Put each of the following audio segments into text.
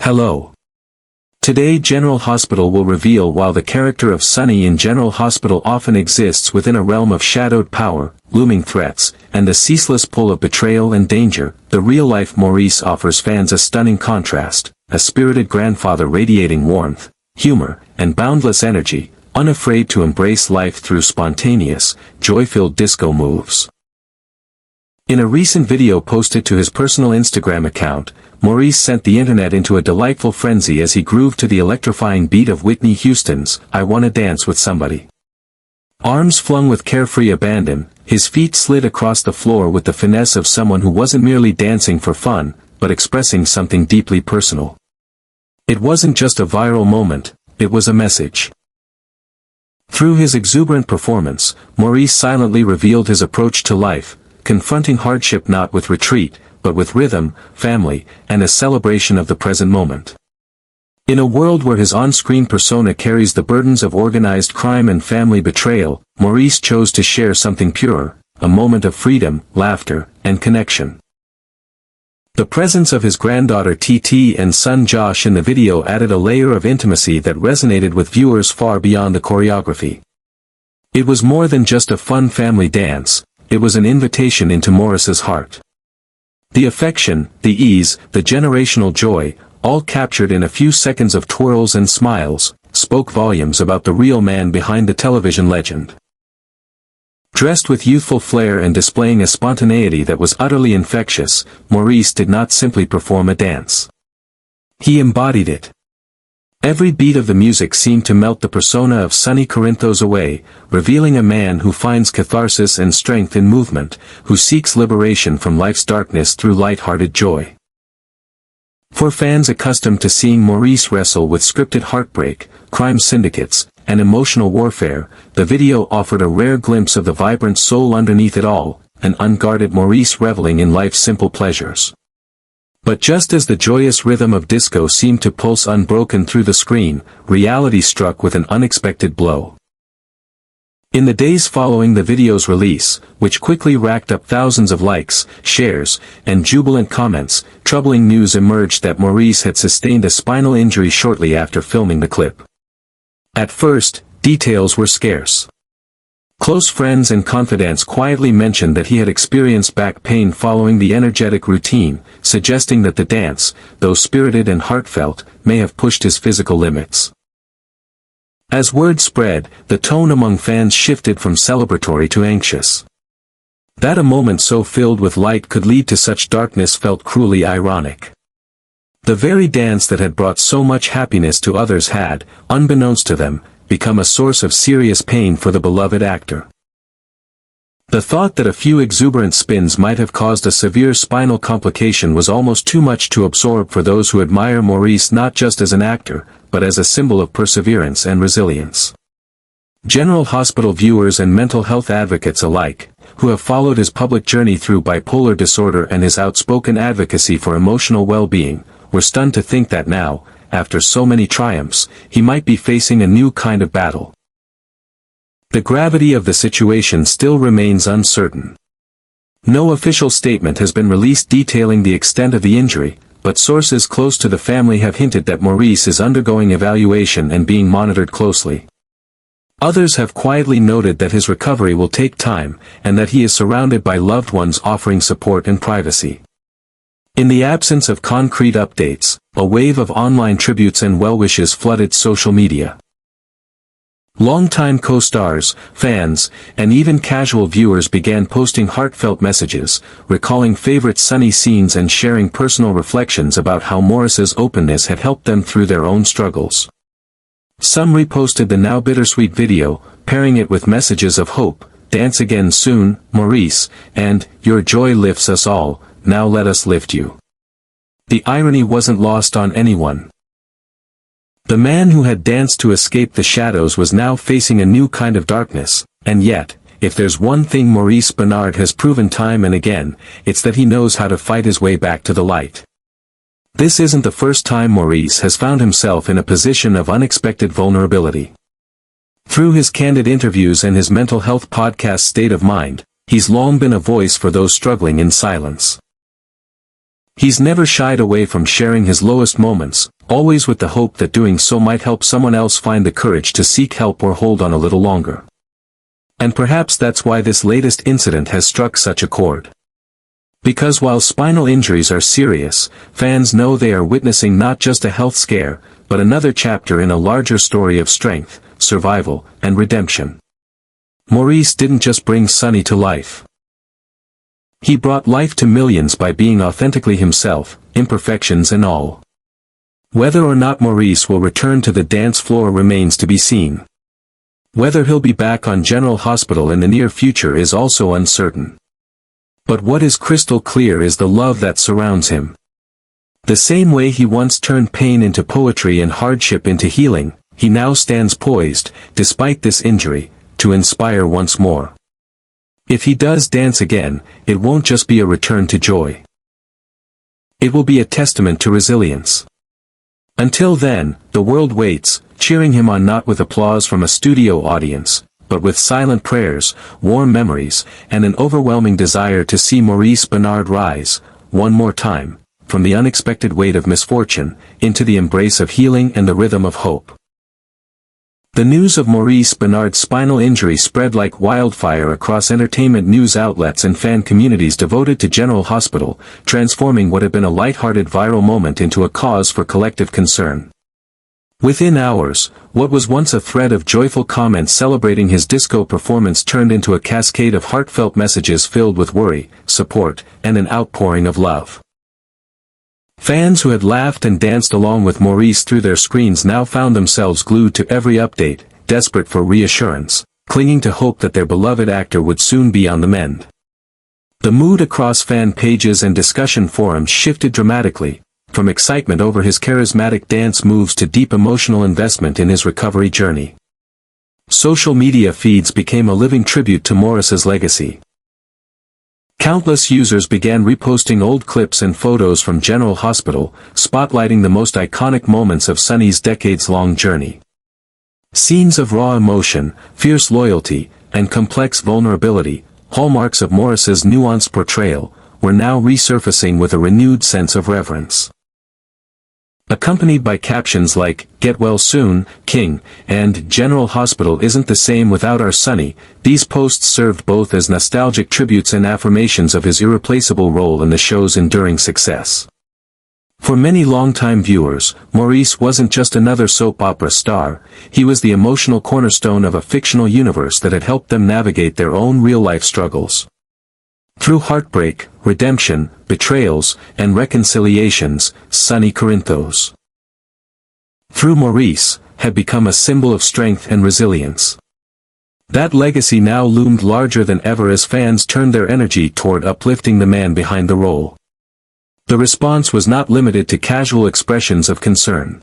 Hello. Today General Hospital will reveal while the character of Sunny in General Hospital often exists within a realm of shadowed power, looming threats, and the ceaseless pull of betrayal and danger, the real-life Maurice offers fans a stunning contrast, a spirited grandfather radiating warmth, humor, and boundless energy, unafraid to embrace life through spontaneous, joy-filled disco moves. In a recent video posted to his personal Instagram account, Maurice sent the internet into a delightful frenzy as he grooved to the electrifying beat of Whitney Houston's "I Wanna Dance with Somebody." Arms flung with carefree abandon, his feet slid across the floor with the finesse of someone who wasn't merely dancing for fun, but expressing something deeply personal. It wasn't just a viral moment, it was a message. Through his exuberant performance, Maurice silently revealed his approach to life, confronting hardship not with retreat, but with rhythm, family, and a celebration of the present moment. In a world where his on-screen persona carries the burdens of organized crime and family betrayal, Maurice chose to share something pure, a moment of freedom, laughter, and connection. The presence of his granddaughter TT and son Josh in the video added a layer of intimacy that resonated with viewers far beyond the choreography. It was more than just a fun family dance, it was an invitation into Maurice's heart. The affection, the ease, the generational joy, all captured in a few seconds of twirls and smiles, spoke volumes about the real man behind the television legend. Dressed with youthful flair and displaying a spontaneity that was utterly infectious, Maurice did not simply perform a dance. He embodied it. Every beat of the music seemed to melt the persona of Sonny Corinthos away, revealing a man who finds catharsis and strength in movement, who seeks liberation from life's darkness through light-hearted joy. For fans accustomed to seeing Maurice wrestle with scripted heartbreak, crime syndicates, and emotional warfare, the video offered a rare glimpse of the vibrant soul underneath it all, an unguarded Maurice reveling in life's simple pleasures. But just as the joyous rhythm of disco seemed to pulse unbroken through the screen, reality struck with an unexpected blow. In the days following the video's release, which quickly racked up thousands of likes, shares, and jubilant comments, troubling news emerged that Maurice had sustained a spinal injury shortly after filming the clip. At first, details were scarce. Close friends and confidants quietly mentioned that he had experienced back pain following the energetic routine, suggesting that the dance, though spirited and heartfelt, may have pushed his physical limits. As word spread, the tone among fans shifted from celebratory to anxious. That a moment so filled with light could lead to such darkness felt cruelly ironic. The very dance that had brought so much happiness to others had, unbeknownst to them, become a source of serious pain for the beloved actor. The thought that a few exuberant spins might have caused a severe spinal complication was almost too much to absorb for those who admire Maurice not just as an actor, but as a symbol of perseverance and resilience. General Hospital viewers and mental health advocates alike, who have followed his public journey through bipolar disorder and his outspoken advocacy for emotional well-being, were stunned to think that now, after so many triumphs, he might be facing a new kind of battle. The gravity of the situation still remains uncertain. No official statement has been released detailing the extent of the injury, but sources close to the family have hinted that Maurice is undergoing evaluation and being monitored closely. Others have quietly noted that his recovery will take time, and that he is surrounded by loved ones offering support and privacy. In the absence of concrete updates, a wave of online tributes and well-wishes flooded social media. Longtime co-stars, fans, and even casual viewers began posting heartfelt messages, recalling favorite Sunny scenes and sharing personal reflections about how Maurice's openness had helped them through their own struggles. Some reposted the now bittersweet video, pairing it with messages of hope, "Dance again soon, Maurice," and "Your joy lifts us all, now let us lift you." The irony wasn't lost on anyone. The man who had danced to escape the shadows was now facing a new kind of darkness, and yet, if there's one thing Maurice Benard has proven time and again, it's that he knows how to fight his way back to the light. This isn't the first time Maurice has found himself in a position of unexpected vulnerability. Through his candid interviews and his mental health podcast State of Mind, he's long been a voice for those struggling in silence. He's never shied away from sharing his lowest moments, always with the hope that doing so might help someone else find the courage to seek help or hold on a little longer. And perhaps that's why this latest incident has struck such a chord. Because while spinal injuries are serious, fans know they are witnessing not just a health scare, but another chapter in a larger story of strength, survival, and redemption. Maurice didn't just bring Sonny to life. He brought life to millions by being authentically himself, imperfections and all. Whether or not Maurice will return to the dance floor remains to be seen. Whether he'll be back on General Hospital in the near future is also uncertain. But what is crystal clear is the love that surrounds him. The same way he once turned pain into poetry and hardship into healing, he now stands poised, despite this injury, to inspire once more. If he does dance again, it won't just be a return to joy. It will be a testament to resilience. Until then, the world waits, cheering him on not with applause from a studio audience, but with silent prayers, warm memories, and an overwhelming desire to see Maurice Benard rise, one more time, from the unexpected weight of misfortune, into the embrace of healing and the rhythm of hope. The news of Maurice Benard's spinal injury spread like wildfire across entertainment news outlets and fan communities devoted to General Hospital, transforming what had been a light-hearted viral moment into a cause for collective concern. Within hours, what was once a thread of joyful comments celebrating his disco performance turned into a cascade of heartfelt messages filled with worry, support, and an outpouring of love. Fans who had laughed and danced along with Maurice through their screens now found themselves glued to every update, desperate for reassurance, clinging to hope that their beloved actor would soon be on the mend. The mood across fan pages and discussion forums shifted dramatically, from excitement over his charismatic dance moves to deep emotional investment in his recovery journey. Social media feeds became a living tribute to Maurice's legacy. Countless users began reposting old clips and photos from General Hospital, spotlighting the most iconic moments of Sonny's decades-long journey. Scenes of raw emotion, fierce loyalty, and complex vulnerability, hallmarks of Maurice's nuanced portrayal, were now resurfacing with a renewed sense of reverence. Accompanied by captions like, "Get well soon, King," and "General Hospital isn't the same without our Sonny," these posts served both as nostalgic tributes and affirmations of his irreplaceable role in the show's enduring success. For many longtime viewers, Maurice wasn't just another soap opera star, he was the emotional cornerstone of a fictional universe that had helped them navigate their own real-life struggles. Through heartbreak, redemption, betrayals, and reconciliations, Sonny Corinthos, through Maurice, had become a symbol of strength and resilience. That legacy now loomed larger than ever as fans turned their energy toward uplifting the man behind the role. The response was not limited to casual expressions of concern.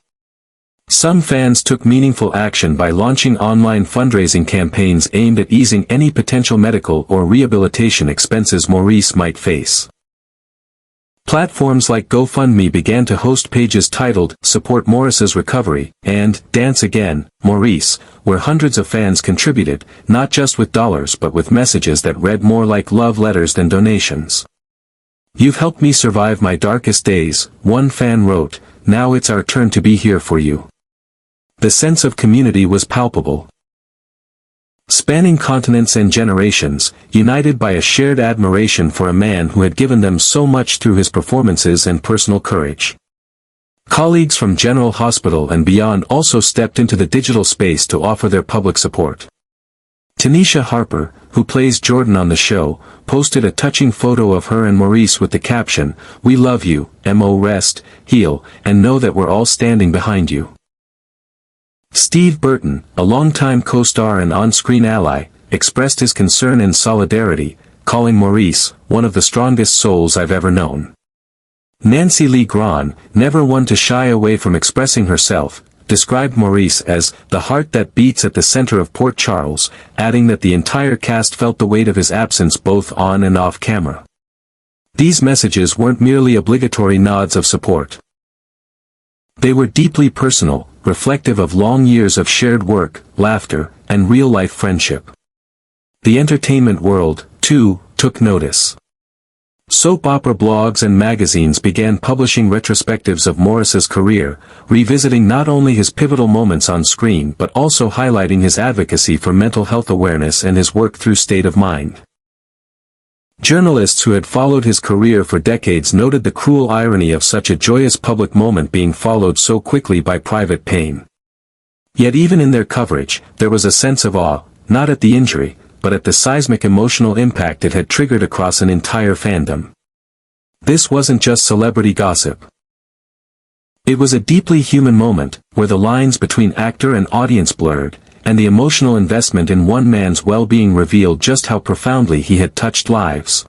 Some fans took meaningful action by launching online fundraising campaigns aimed at easing any potential medical or rehabilitation expenses Maurice might face. Platforms like GoFundMe began to host pages titled, "Support Maurice's Recovery," and "Dance Again, Maurice," where hundreds of fans contributed, not just with dollars but with messages that read more like love letters than donations. "You've helped me survive my darkest days," one fan wrote, "now it's our turn to be here for you." The sense of community was palpable. Spanning continents and generations, united by a shared admiration for a man who had given them so much through his performances and personal courage. Colleagues from General Hospital and beyond also stepped into the digital space to offer their public support. Tanisha Harper, who plays Jordan on the show, posted a touching photo of her and Maurice with the caption, "We love you, Mo, rest, heal, and know that we're all standing behind you." Steve Burton, a longtime co-star and on-screen ally, expressed his concern and solidarity, calling Maurice one of the strongest souls I've ever known. Nancy Lee Grahn, never one to shy away from expressing herself, described Maurice as the heart that beats at the center of Port Charles, adding that the entire cast felt the weight of his absence both on and off camera. These messages weren't merely obligatory nods of support. They were deeply personal, reflective of long years of shared work, laughter, and real-life friendship. The entertainment world, too, took notice. Soap opera blogs and magazines began publishing retrospectives of Maurice's career, revisiting not only his pivotal moments on screen but also highlighting his advocacy for mental health awareness and his work through State of Mind. Journalists who had followed his career for decades noted the cruel irony of such a joyous public moment being followed so quickly by private pain. Yet even in their coverage, there was a sense of awe, not at the injury, but at the seismic emotional impact it had triggered across an entire fandom. This wasn't just celebrity gossip. It was a deeply human moment, where the lines between actor and audience blurred, and the emotional investment in one man's well-being revealed just how profoundly he had touched lives.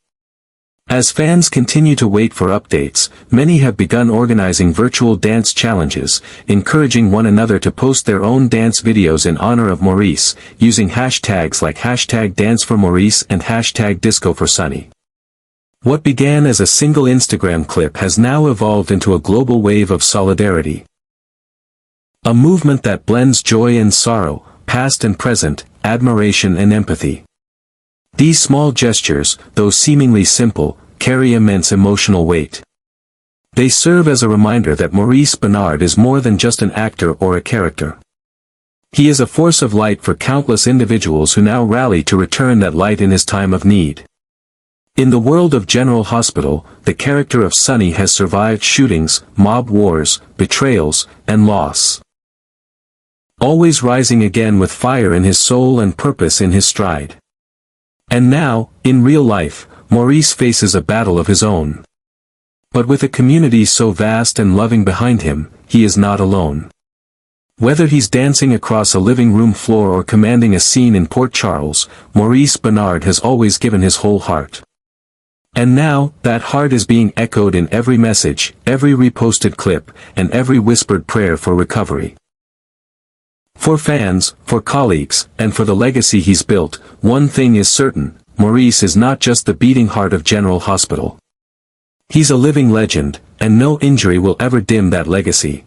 As fans continue to wait for updates, many have begun organizing virtual dance challenges, encouraging one another to post their own dance videos in honor of Maurice, using hashtags like #DanceForMaurice and #DiscoForSunny. What began as a single Instagram clip has now evolved into a global wave of solidarity. A movement that blends joy and sorrow, past and present, admiration and empathy. These small gestures, though seemingly simple, carry immense emotional weight. They serve as a reminder that Maurice Benard is more than just an actor or a character. He is a force of light for countless individuals who now rally to return that light in his time of need. In the world of General Hospital, the character of Sunny has survived shootings, mob wars, betrayals, and loss. Always rising again with fire in his soul and purpose in his stride. And now, in real life, Maurice faces a battle of his own. But with a community so vast and loving behind him, he is not alone. Whether he's dancing across a living room floor or commanding a scene in Port Charles, Maurice Benard has always given his whole heart. And now, that heart is being echoed in every message, every reposted clip, and every whispered prayer for recovery. For fans, for colleagues, and for the legacy he's built, one thing is certain: Maurice is not just the beating heart of General Hospital. He's a living legend, and no injury will ever dim that legacy.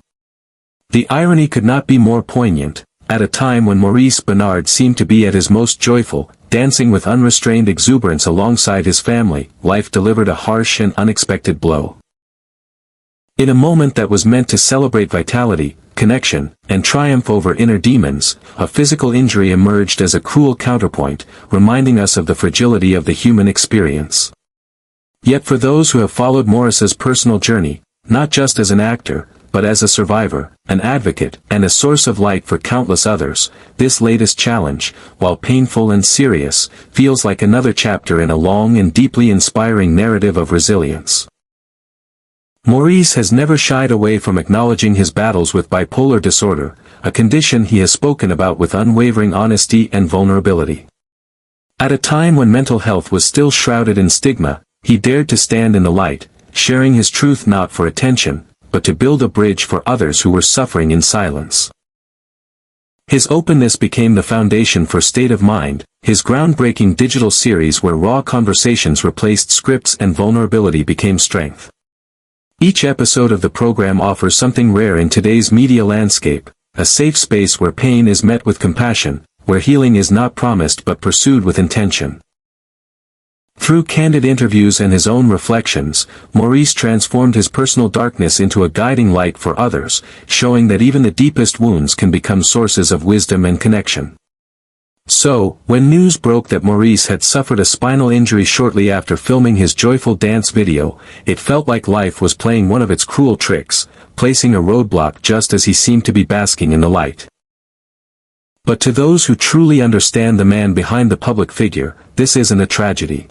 The irony could not be more poignant. At a time when Maurice Benard seemed to be at his most joyful, dancing with unrestrained exuberance alongside his family, life delivered a harsh and unexpected blow. In a moment that was meant to celebrate vitality, connection, and triumph over inner demons, a physical injury emerged as a cruel counterpoint, reminding us of the fragility of the human experience. Yet for those who have followed Maurice's personal journey, not just as an actor, but as a survivor, an advocate, and a source of light for countless others, this latest challenge, while painful and serious, feels like another chapter in a long and deeply inspiring narrative of resilience. Maurice has never shied away from acknowledging his battles with bipolar disorder, a condition he has spoken about with unwavering honesty and vulnerability. At a time when mental health was still shrouded in stigma, he dared to stand in the light, sharing his truth not for attention, but to build a bridge for others who were suffering in silence. His openness became the foundation for State of Mind, his groundbreaking digital series where raw conversations replaced scripts and vulnerability became strength. Each episode of the program offers something rare in today's media landscape, a safe space where pain is met with compassion, where healing is not promised but pursued with intention. Through candid interviews and his own reflections, Maurice transformed his personal darkness into a guiding light for others, showing that even the deepest wounds can become sources of wisdom and connection. So, when news broke that Maurice had suffered a spinal injury shortly after filming his joyful dance video, it felt like life was playing one of its cruel tricks, placing a roadblock just as he seemed to be basking in the light. But to those who truly understand the man behind the public figure, this isn't a tragedy.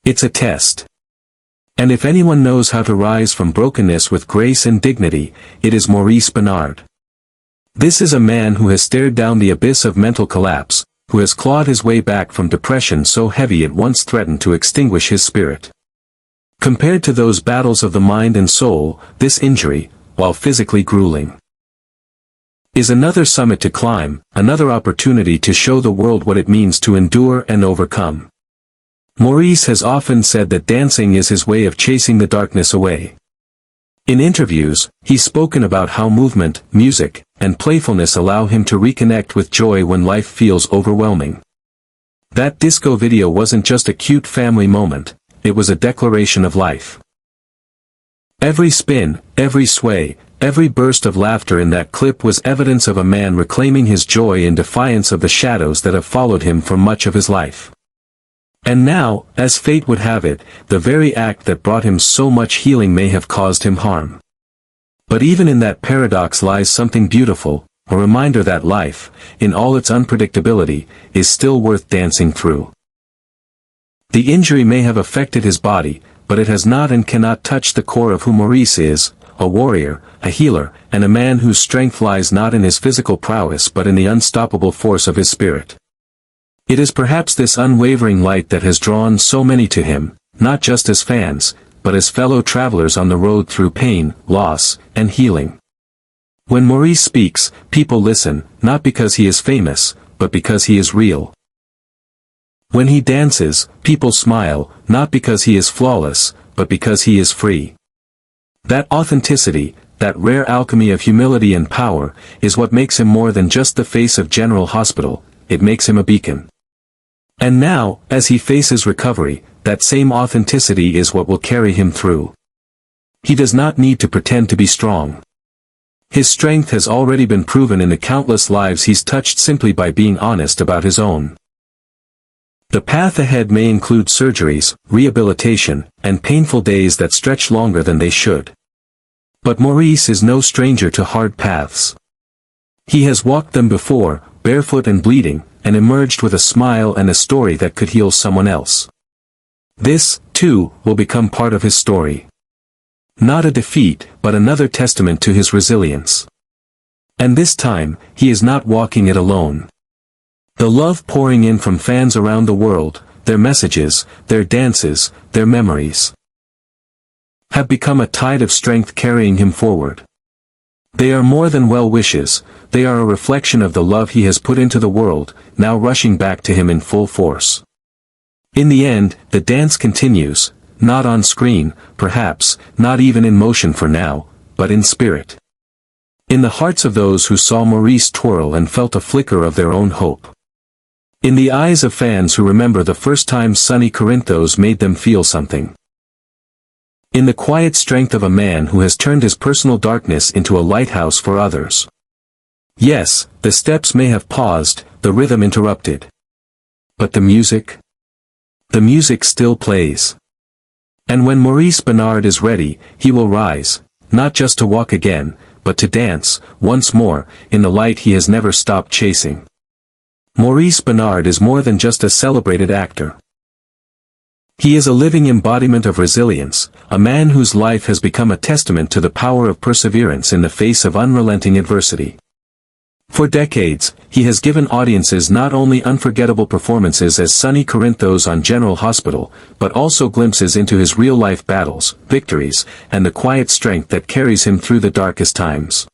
It's a test. And if anyone knows how to rise from brokenness with grace and dignity, it is Maurice Benard. This is a man who has stared down the abyss of mental collapse, who has clawed his way back from depression so heavy it once threatened to extinguish his spirit. Compared to those battles of the mind and soul, this injury, while physically grueling, is another summit to climb, another opportunity to show the world what it means to endure and overcome. Maurice has often said that dancing is his way of chasing the darkness away. In interviews, he's spoken about how movement, music, and playfulness allow him to reconnect with joy when life feels overwhelming. That disco video wasn't just a cute family moment, it was a declaration of life. Every spin, every sway, every burst of laughter in that clip was evidence of a man reclaiming his joy in defiance of the shadows that have followed him for much of his life. And now, as fate would have it, the very act that brought him so much healing may have caused him harm. But even in that paradox lies something beautiful, a reminder that life, in all its unpredictability, is still worth dancing through. The injury may have affected his body, but it has not and cannot touch the core of who Maurice is, a warrior, a healer, and a man whose strength lies not in his physical prowess but in the unstoppable force of his spirit. It is perhaps this unwavering light that has drawn so many to him, not just as fans, but as fellow travelers on the road through pain, loss, and healing. When Maurice speaks, people listen, not because he is famous, but because he is real. When he dances, people smile, not because he is flawless, but because he is free. That authenticity, that rare alchemy of humility and power, is what makes him more than just the face of General Hospital, it makes him a beacon. And now, as he faces recovery, that same authenticity is what will carry him through. He does not need to pretend to be strong. His strength has already been proven in the countless lives he's touched simply by being honest about his own. The path ahead may include surgeries, rehabilitation, and painful days that stretch longer than they should. But Maurice is no stranger to hard paths. He has walked them before, barefoot and bleeding, and emerged with a smile and a story that could heal someone else. This, too, will become part of his story. Not a defeat, but another testament to his resilience. And this time, he is not walking it alone. The love pouring in from fans around the world, their messages, their dances, their memories, have become a tide of strength carrying him forward. They are more than well wishes, they are a reflection of the love he has put into the world, now rushing back to him in full force. In the end, the dance continues, not on screen, perhaps, not even in motion for now, but in spirit. In the hearts of those who saw Maurice twirl and felt a flicker of their own hope. In the eyes of fans who remember the first time sunny Corinthos made them feel something. In the quiet strength of a man who has turned his personal darkness into a lighthouse for others. Yes, the steps may have paused, the rhythm interrupted. But the music? The music still plays. And when Maurice Benard is ready, he will rise, not just to walk again, but to dance, once more, in the light he has never stopped chasing. Maurice Benard is more than just a celebrated actor. He is a living embodiment of resilience, a man whose life has become a testament to the power of perseverance in the face of unrelenting adversity. For decades, he has given audiences not only unforgettable performances as Sonny Corinthos on General Hospital, but also glimpses into his real-life battles, victories, and the quiet strength that carries him through the darkest times.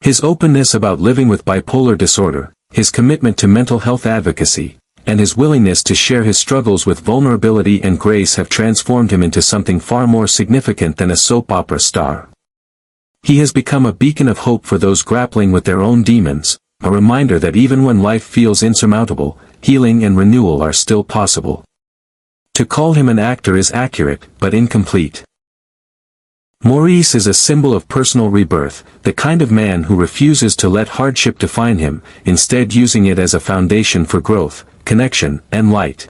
His openness about living with bipolar disorder, his commitment to mental health advocacy, and his willingness to share his struggles with vulnerability and grace have transformed him into something far more significant than a soap opera star. He has become a beacon of hope for those grappling with their own demons, a reminder that even when life feels insurmountable, healing and renewal are still possible. To call him an actor is accurate, but incomplete. Maurice is a symbol of personal rebirth, the kind of man who refuses to let hardship define him, instead using it as a foundation for growth, connection, and light.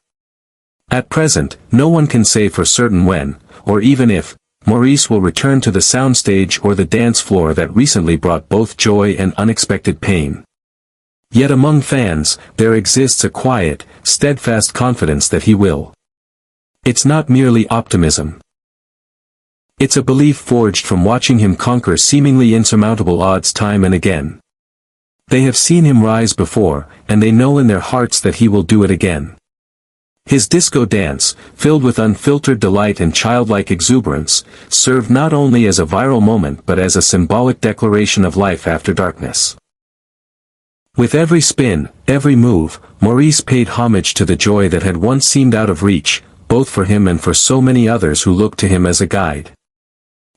At present, no one can say for certain when, or even if, Maurice will return to the soundstage or the dance floor that recently brought both joy and unexpected pain. Yet among fans, there exists a quiet, steadfast confidence that he will. It's not merely optimism. It's a belief forged from watching him conquer seemingly insurmountable odds time and again. They have seen him rise before, and they know in their hearts that he will do it again. His disco dance, filled with unfiltered delight and childlike exuberance, served not only as a viral moment but as a symbolic declaration of life after darkness. With every spin, every move, Maurice paid homage to the joy that had once seemed out of reach, both for him and for so many others who looked to him as a guide.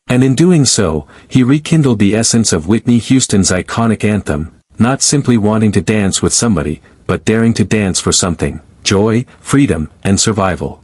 And in doing so, he rekindled the essence of Whitney Houston's iconic anthem, not simply wanting to dance with somebody, but daring to dance for something. Joy, freedom, and survival.